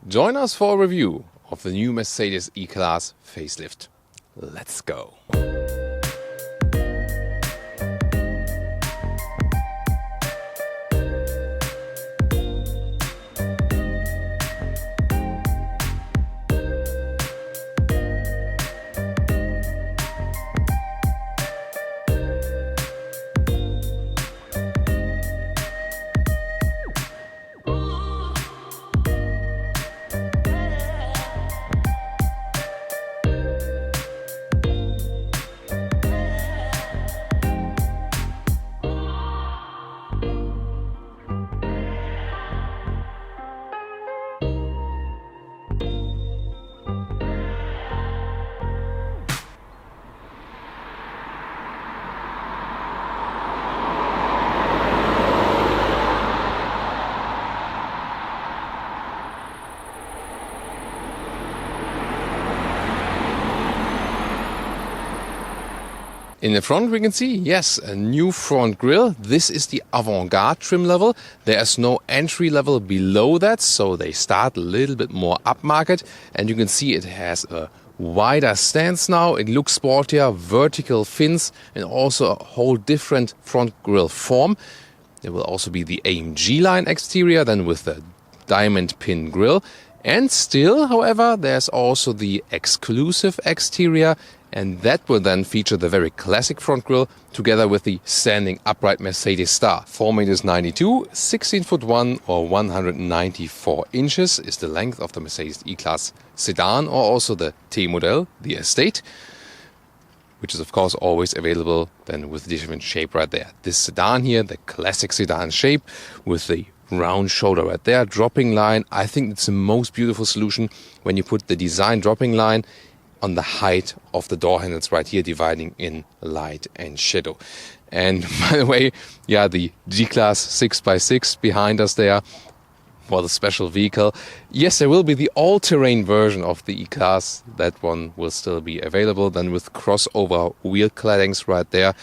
Join us for a review of the new Mercedes E-Class facelift. Let's go! In the front we can see, yes, a new front grille. This is the avant-garde trim level. There's no entry level below that, so they start a little bit more upmarket. And you can see it has a wider stance now. It looks sportier, vertical fins, and also a whole different front grille form. There will also be the AMG line exterior, then with the diamond pin grille. And still, however, there's also the exclusive exterior, and that will then feature the very classic front grille together with the standing upright Mercedes star. 4.92 m, 16'1" or 194 inches is the length of the Mercedes E-Class sedan, or also the T-Modell, the Estate, which is of course always available then with a different shape right there. This sedan here, the classic sedan shape with the round shoulder right there, dropping line. I think it's the most beautiful solution when you put the design dropping line on the height of the door handles right here, dividing in light and shadow. And by the way, yeah, the G-Class 6x6 behind us there for the special vehicle. Yes, there will be the all-terrain version of the E-Class. That one will still be available, then with crossover wheel claddings right there.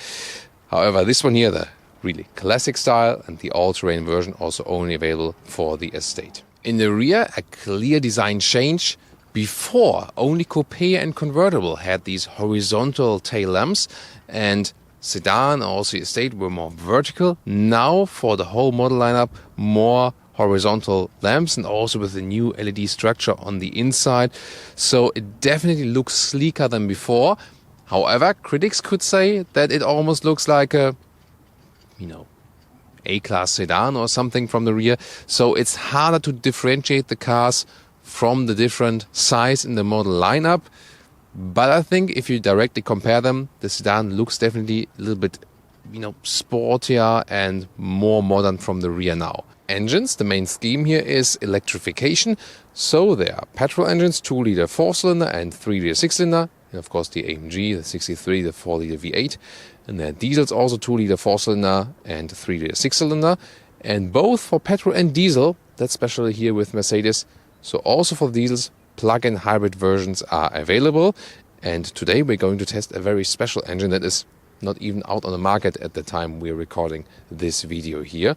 However, this one here, the really classic style, and the all-terrain version also only available for the Estate. In the rear, a clear design change. Before, only coupe and convertible had these horizontal tail lamps, and sedan, also Estate, were more vertical. Now, for the whole model lineup, more horizontal lamps, and also with the new LED structure on the inside. So it definitely looks sleeker than before. However, critics could say that it almost looks like a, A-Class sedan or something from the rear. So it's harder to differentiate the cars from the different size in the model lineup. But I think if you directly compare them, the sedan looks definitely a little bit, sportier and more modern from the rear now. Engines, the main scheme here is electrification. So there are petrol engines, 2-liter 4-cylinder and 3-liter 6-cylinder. And of course the AMG, the 63, the 4-liter V8. And there are diesels, also 2-liter 4-cylinder and 3-liter 6-cylinder. And both for petrol and diesel, that's especially here with Mercedes. So also for diesels, plug-in hybrid versions are available. And today we're going to test a very special engine that is not even out on the market at the time we're recording this video here.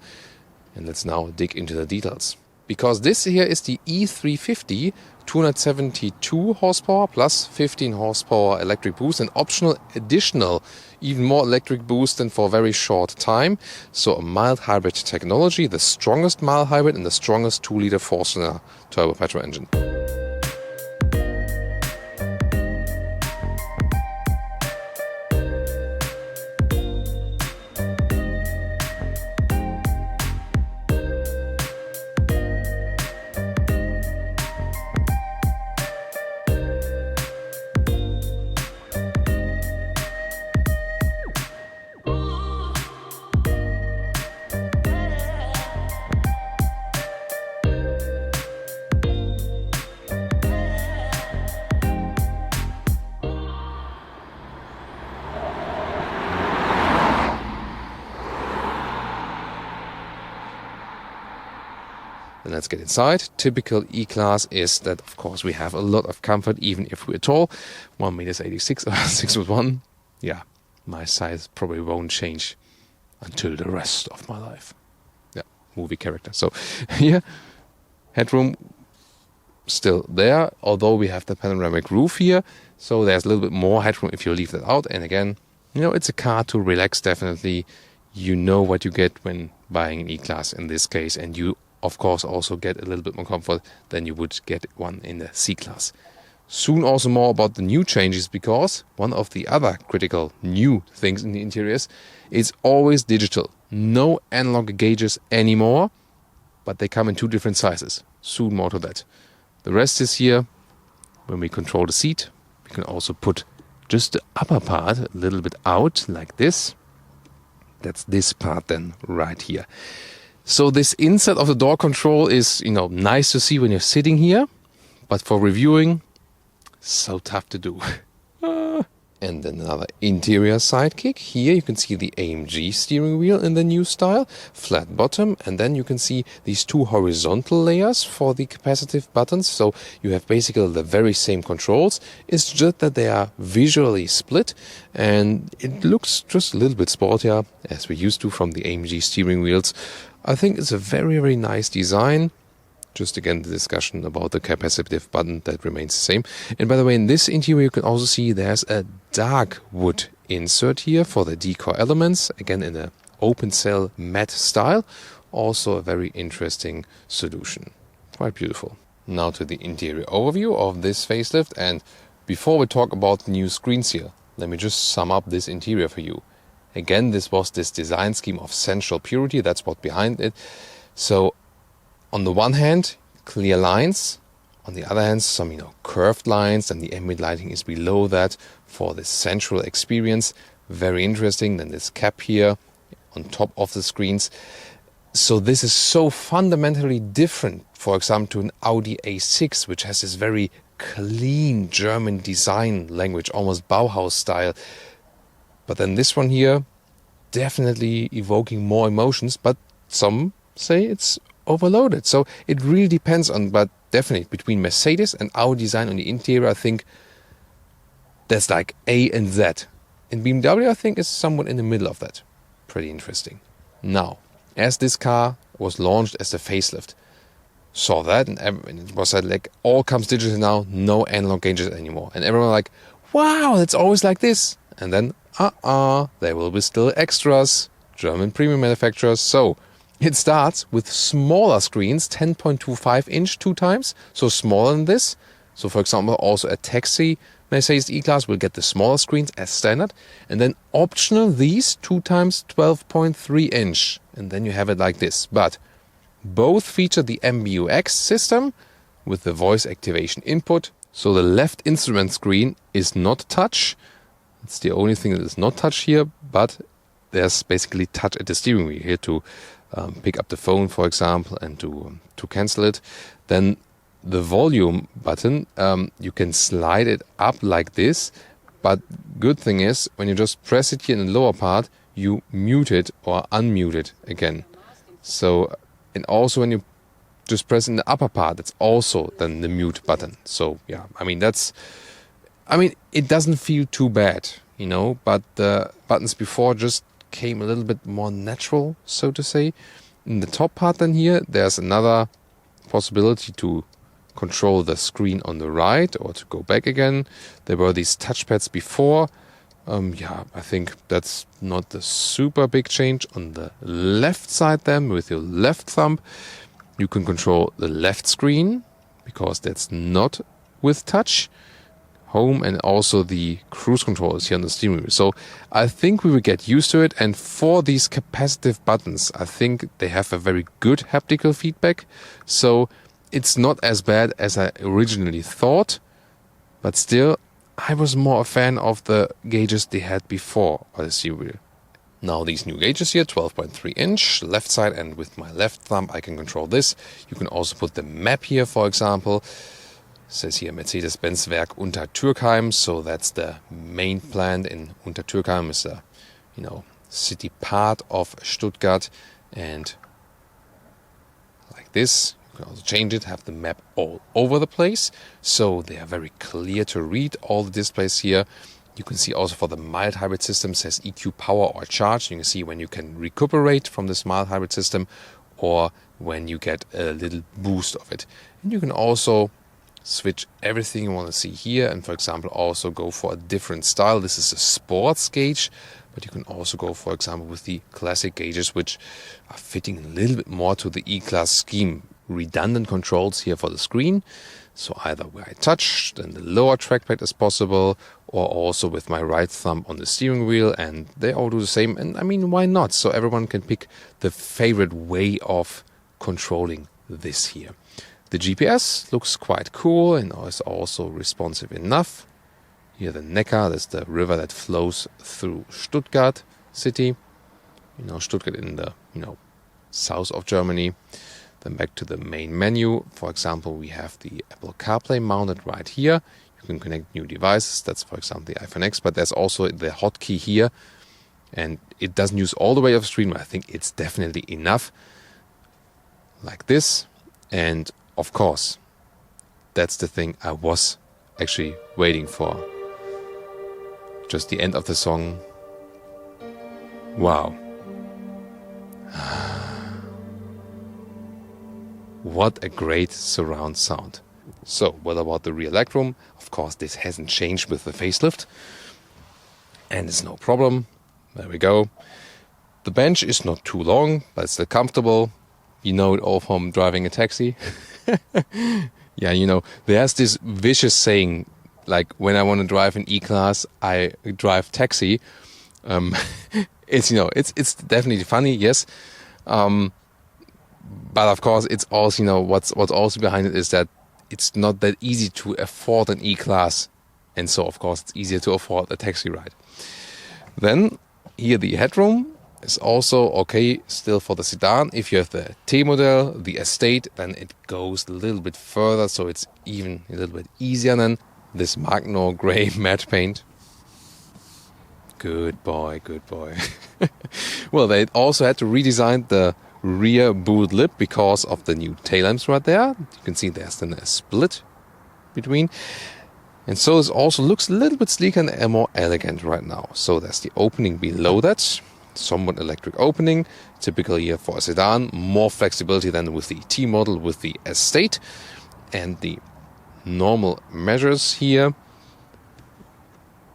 And let's now dig into the details. Because this here is the E350, 272 horsepower plus 15 horsepower electric boost, and optional additional even more electric boost than for a very short time. So a mild hybrid technology, the strongest mild hybrid and the strongest 2-liter 4-cylinder turbo petrol engine. Then let's get inside. Typical E-Class is that, of course, we have a lot of comfort, even if we're tall. 1.86 m or 6'1". Yeah, my size probably won't change until the rest of my life. Yeah, movie character. So here, headroom still there, although we have the panoramic roof here, so there's a little bit more headroom if you leave that out. And again, it's a car to relax, definitely. You know what you get when buying an E-Class in this case, and you, of course, also get a little bit more comfort than you would get one in the C-Class. Soon also more about the new changes, because one of the other critical new things in the interiors is always digital. No analog gauges anymore, but they come in 2 different sizes. Soon more to that. The rest is here. When we control the seat, we can also put just the upper part a little bit out like this. That's this part then right here. So this inside of the door control is, nice to see when you're sitting here, but for reviewing, so tough to do. And then another interior sidekick. Here you can see the AMG steering wheel in the new style, flat bottom, and then you can see these 2 horizontal layers for the capacitive buttons. So you have basically the very same controls. It's just that they are visually split, and it looks just a little bit sportier, as we used to from the AMG steering wheels. I think it's a very, very nice design. Just again, the discussion about the capacitive button, that remains the same. And by the way, in this interior, you can also see there's a dark wood insert here for the decor elements. Again, in an open cell matte style. Also a very interesting solution. Quite beautiful. Now to the interior overview of this facelift. And before we talk about the new screens here, let me just sum up this interior for you. Again, this was this design scheme of sensual purity. That's what behind it. So, on the one hand, clear lines. On the other hand, some, curved lines, and the ambient lighting is below that for this sensual experience. Very interesting. Then this cap here on top of the screens. So this is so fundamentally different, for example, to an Audi A6, which has this very clean German design language, almost Bauhaus style. But then this one here, definitely evoking more emotions, but some say it's overloaded. So it really depends on, but definitely between Mercedes and our design on the interior, I think there's like A and Z. In BMW, I think is somewhat in the middle of that. Pretty interesting. Now, as this car was launched as the facelift, saw that and it was like all comes digital now, no analog gauges anymore. And everyone like, wow, it's always like this. And then, there will be still extras, German premium manufacturers. So it starts with smaller screens, 10.25 inch 2 times, so smaller than this. So for example, also a taxi Mercedes E-Class will get the smaller screens as standard. And then optional, these 2 times 12.3 inch. And then you have it like this. But both feature the MBUX system with the voice activation input. So the left instrument screen is not touch. It's the only thing that is not touch here, but there's basically touch at the steering wheel here to pick up the phone, for example, and to cancel it. Then the volume button, you can slide it up like this, but good thing is when you just press it here in the lower part, you mute it or unmute it again. So, and also when you just press in the upper part, it's also then the mute button. So yeah, it doesn't feel too bad, but the buttons before just came a little bit more natural, so to say. In the top part then here, there's another possibility to control the screen on the right or to go back again. There were these touchpads before. I think that's not the super big change. On the left side then, with your left thumb, you can control the left screen, because that's not with touch. Home and also the cruise control is here on the steering wheel. So I think we will get used to it. And for these capacitive buttons, I think they have a very good haptical feedback. So it's not as bad as I originally thought. But still, I was more a fan of the gauges they had before on the steering wheel. Now these new gauges here, 12.3 inch, left side, and with my left thumb I can control this. You can also put the map here, for example. It says here Mercedes-Benz Werk Untertürkheim, so that's the main plant in Untertürkheim. Is a city part of Stuttgart, and like this you can also change it, have the map all over the place, so they are very clear to read. All the displays here. You can see also for the mild hybrid system, says EQ power or charge. You can see when you can recuperate from this mild hybrid system or when you get a little boost of it. And you can also switch everything you want to see here, and for example also go for a different style. This is a sports gauge, but you can also go, for example, with the classic gauges, which are fitting a little bit more to the E-class scheme. Redundant controls here for the screen, so either where I touch, then the lower trackpad is possible, or also with my right thumb on the steering wheel, and they all do the same. And I mean, why not? So everyone can pick the favorite way of controlling this here. The GPS looks quite cool and is also responsive enough. Here the Neckar, that's the river that flows through Stuttgart city. You know, Stuttgart in the, south of Germany. Then back to the main menu. For example, we have the Apple CarPlay mounted right here. You can connect new devices. That's, for example, the iPhone X, but there's also the hotkey here. And it doesn't use all the way of the screen, but I think it's definitely enough. Like this. And of course, that's the thing I was actually waiting for. Just the end of the song. Wow. What a great surround sound. So, what about the rear legroom? Of course, this hasn't changed with the facelift. And it's no problem. There we go. The bench is not too long, but it's still comfortable. You know it all from driving a taxi. Yeah, there's this vicious saying, like when I want to drive an E-class, I drive taxi. It's definitely funny, yes. But of course, it's also, what's also behind it is that it's not that easy to afford an E-class. And so, of course, it's easier to afford a taxi ride. Then, here the headroom is also okay still for the sedan. If you have the T model, the Estate, then it goes a little bit further, so it's even a little bit easier than this Magno grey matte paint. Good boy, good boy. Well, they also had to redesign the rear boot lip because of the new tail lamps right there. You can see there's then a split between. And so it also looks a little bit sleeker and more elegant right now. So there's the opening below that. Somewhat electric opening. Typical here for a sedan. More flexibility than with the T model with the Estate. And the normal measures here.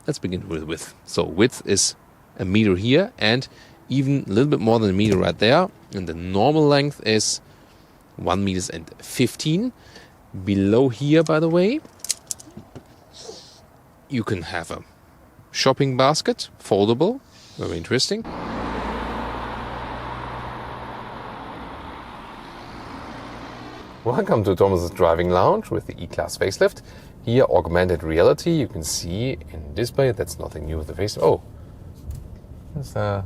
Let's begin with width. So width is a meter here and even a little bit more than a meter right there. And the normal length is 1 meter and 15. Below here, by the way, you can have a shopping basket, foldable, very interesting. Welcome to Thomas's Driving Lounge with the E-Class facelift. Here, augmented reality, you can see in display, that's nothing new with the facelift. Oh, that's the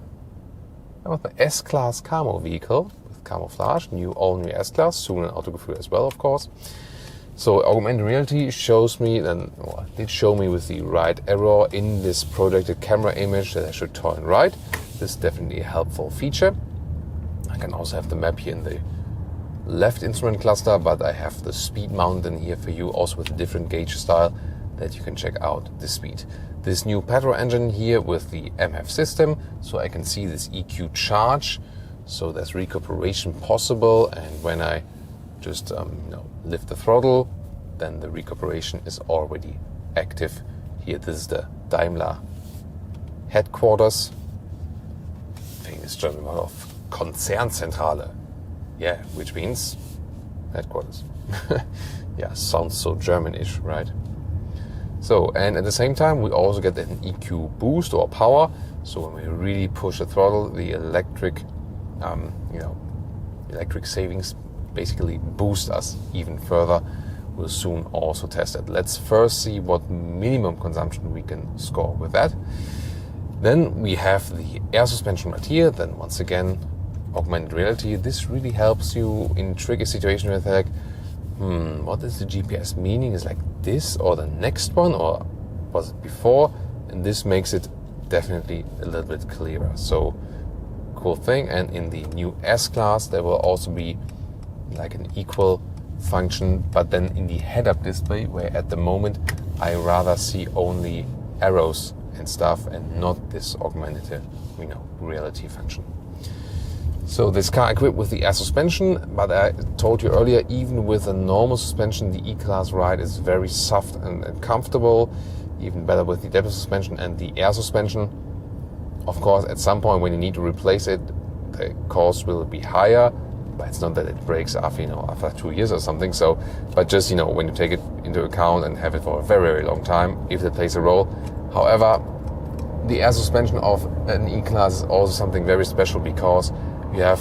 S-Class camo vehicle with camouflage, all new S-Class, soon an Autogefühl as well, of course. So augmented reality shows me, did show me with the right arrow in this projected camera image that I should turn right. This is definitely a helpful feature. I can also have the map here in the left instrument cluster, but I have the speed mounted in here for you, also with a different gauge style that you can check out the speed. This new petrol engine here with the MF system, so I can see this EQ charge, so there's recuperation possible, and when I just lift the throttle, then the recuperation is already active. Here, this is the Daimler headquarters. Famous German word of Konzernzentrale. Yeah, which means headquarters. Yeah, sounds so Germanish, right? So, and at the same time, we also get an EQ boost or power. So when we really push the throttle, the electric savings basically boost us even further. We'll soon also test it. Let's first see what minimum consumption we can score with that. Then we have the air suspension right here. Then once again, augmented reality. This really helps you in tricky situations where they're like, what is the GPS meaning? Is like this or the next one, or was it before? And this makes it definitely a little bit clearer. So cool thing. And in the new S-Class, there will also be like an equal function, but then in the head-up display, where at the moment I rather see only arrows and stuff and not this augmented reality function. So this car equipped with the air suspension, but I told you earlier, even with a normal suspension, the E-Class ride is very soft and comfortable, even better with the adaptive suspension and the air suspension. Of course, at some point when you need to replace it, the cost will be higher, but it's not that it breaks after, after 2 years or something. So, but just, when you take it into account and have it for a very, very long time, if that plays a role. However, the air suspension of an E-Class is also something very special because you have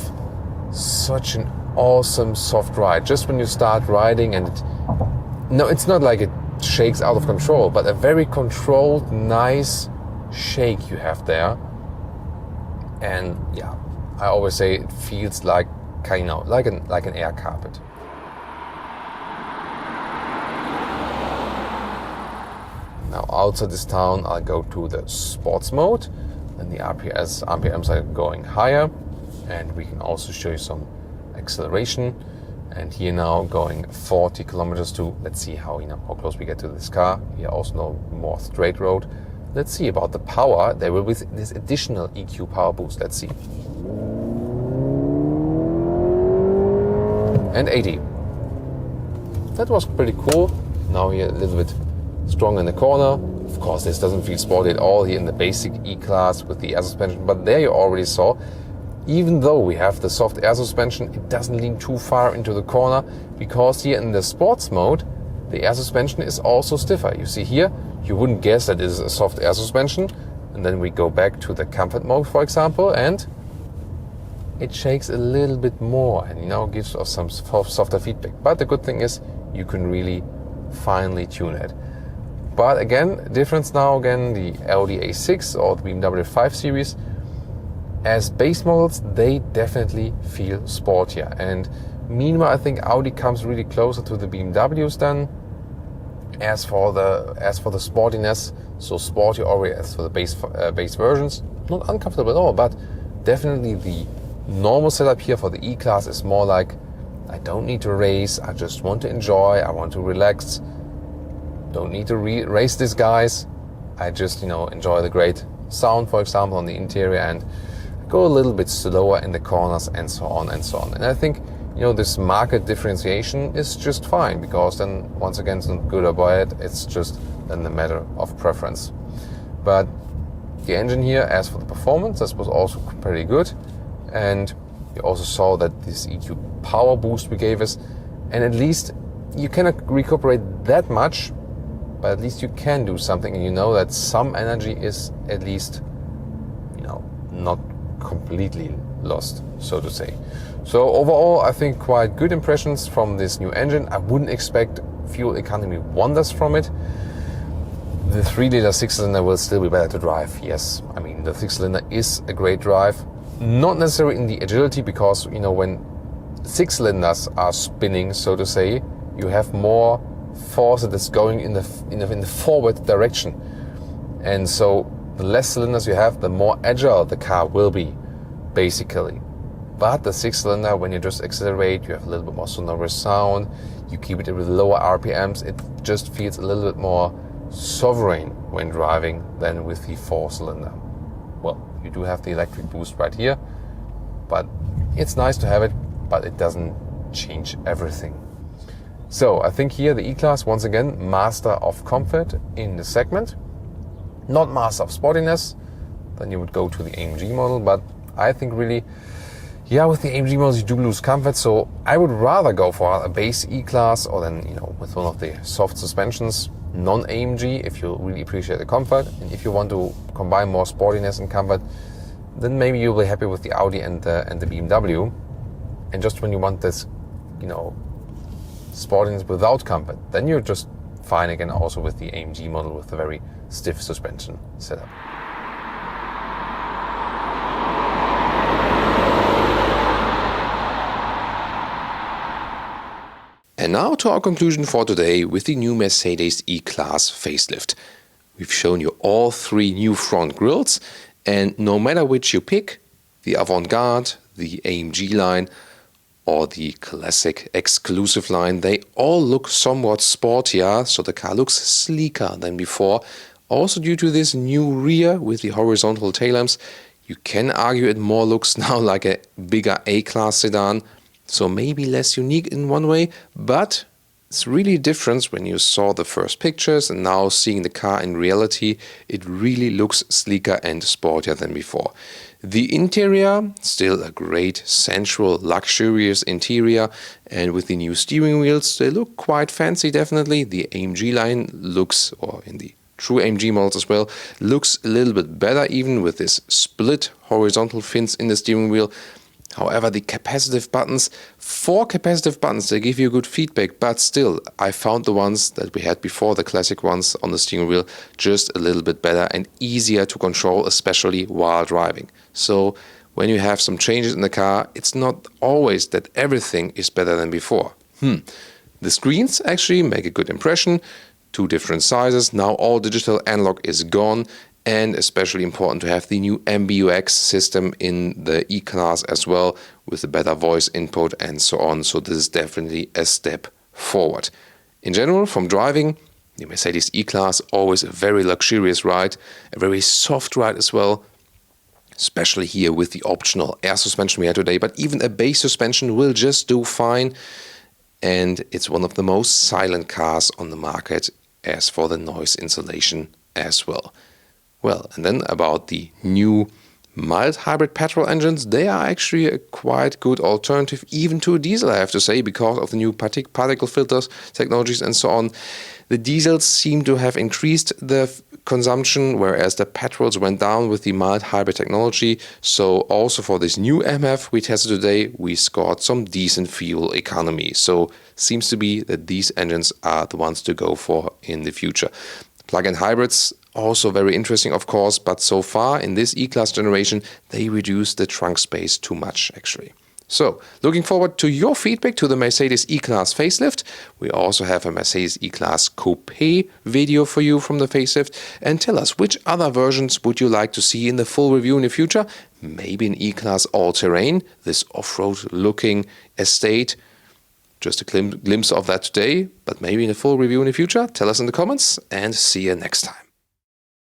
such an awesome soft ride. Just when you start riding and it's not like it shakes out of control, but a very controlled, nice shake you have there. And yeah, I always say it feels like like an air carpet. Now outside this town, I'll go to the sports mode, and the RPMs are going higher, and we can also show you some acceleration. And here now going 40 kilometers to, let's see how close we get to this car. Here also no more straight road. Let's see about the power. There will be this additional EQ power boost. Let's see. And 80. That was pretty cool. Now here a little bit strong in the corner. Of course, this doesn't feel sporty at all here in the basic E-Class with the air suspension, but there you already saw, even though we have the soft air suspension, it doesn't lean too far into the corner, because here in the sports mode, the air suspension is also stiffer. You see here, you wouldn't guess that it is a soft air suspension, and then we go back to the comfort mode, for example, and it shakes a little bit more and gives us some softer feedback. But the good thing is you can really finely tune it. But again, difference now again, the Audi A6 or the BMW 5 Series, as base models, they definitely feel sportier. And meanwhile, I think Audi comes really closer to the BMWs then. As for the sportiness, so sporty already as for the base versions, not uncomfortable at all, but definitely the normal setup here for the E-Class is more like, I don't need to race, I just want to enjoy, I want to relax, don't need to race these guys, I just enjoy the great sound, for example, on the interior, and go a little bit slower in the corners and so on and so on. And I think this market differentiation is just fine, because then once again it's not good or bad, it's just then a matter of preference. But the engine here, as for the performance, this was also pretty good. And you also saw that this EQ power boost we gave us, and at least you cannot recuperate that much, but at least you can do something, and that some energy is at least, not completely lost, so to say. So overall, I think quite good impressions from this new engine. I wouldn't expect fuel economy wonders from it. The 3-liter 6-cylinder will still be better to drive, yes. I mean, the 6-cylinder is a great drive. Not necessarily in the agility, because when 6 cylinders are spinning, so to say, you have more force that is going in the forward direction, and so the less cylinders you have, the more agile the car will be, basically. But the 6-cylinder, when you just accelerate, you have a little bit more sonorous sound. You keep it with lower RPMs. It just feels a little bit more sovereign when driving than with the 4-cylinder. Well, you do have the electric boost right here, but it's nice to have it, but it doesn't change everything. So I think here the E-Class, once again, master of comfort in the segment, not master of sportiness. Then you would go to the AMG model, but I think really, with the AMG models you do lose comfort, so I would rather go for a base E-Class, or then with one of the soft suspensions, non-AMG, if you really appreciate the comfort. And if you want to combine more sportiness and comfort, then maybe you'll be happy with the Audi and the BMW. And just when you want this, sportiness without comfort, then you're just fine again also with the AMG model with a very stiff suspension setup. And now to our conclusion for today with the new Mercedes E-Class facelift. We've shown you all 3 new front grills, and no matter which you pick, the Avantgarde, the AMG line, or the classic exclusive line, they all look somewhat sportier, so the car looks sleeker than before. Also due to this new rear with the horizontal tail lamps, You can argue it more looks now like a bigger A-Class sedan, so maybe less unique in one way, but it's really a difference when you saw the first pictures and now seeing the car in reality. It really looks sleeker and sportier than before. The interior, still a great, sensual, luxurious interior, and with the new steering wheels, they look quite fancy, definitely. The AMG line looks, or in the true AMG models as well, looks a little bit better, even with this split horizontal fins in the steering wheel. However, the capacitive buttons, 4 capacitive buttons, they give you good feedback, but still, I found the ones that we had before, the classic ones on the steering wheel, just a little bit better and easier to control, especially while driving. So, when you have some changes in the car, it's not always that everything is better than before. The screens actually make a good impression. 2 different sizes, now all digital analog is gone, and especially important to have the new MBUX system in the E-Class as well, with a better voice input and so on. So this is definitely a step forward. In general, from driving, the Mercedes E-Class, always a very luxurious ride, a very soft ride as well, especially here with the optional air suspension we had today, but even a base suspension will just do fine. And it's one of the most silent cars on the market as for the noise insulation as well. Well, and then about the new mild hybrid petrol engines, they are actually a quite good alternative even to a diesel, I have to say, because of the new particle filters, technologies and so on. The diesels seem to have increased the consumption, whereas the petrols went down with the mild hybrid technology. So also for this new MF we tested today, we scored some decent fuel economy. So seems to be that these engines are the ones to go for in the future. Plug-in hybrids, also very interesting, of course, but so far in this E-Class generation, they reduced the trunk space too much, actually. So, looking forward to your feedback to the Mercedes E-Class facelift. We also have a Mercedes E-Class Coupe video for you from the facelift. And tell us, which other versions would you like to see in the full review in the future? Maybe an E-Class all-terrain, this off-road looking estate. Just a glimpse of that today, but maybe in a full review in the future. Tell us in the comments and see you next time.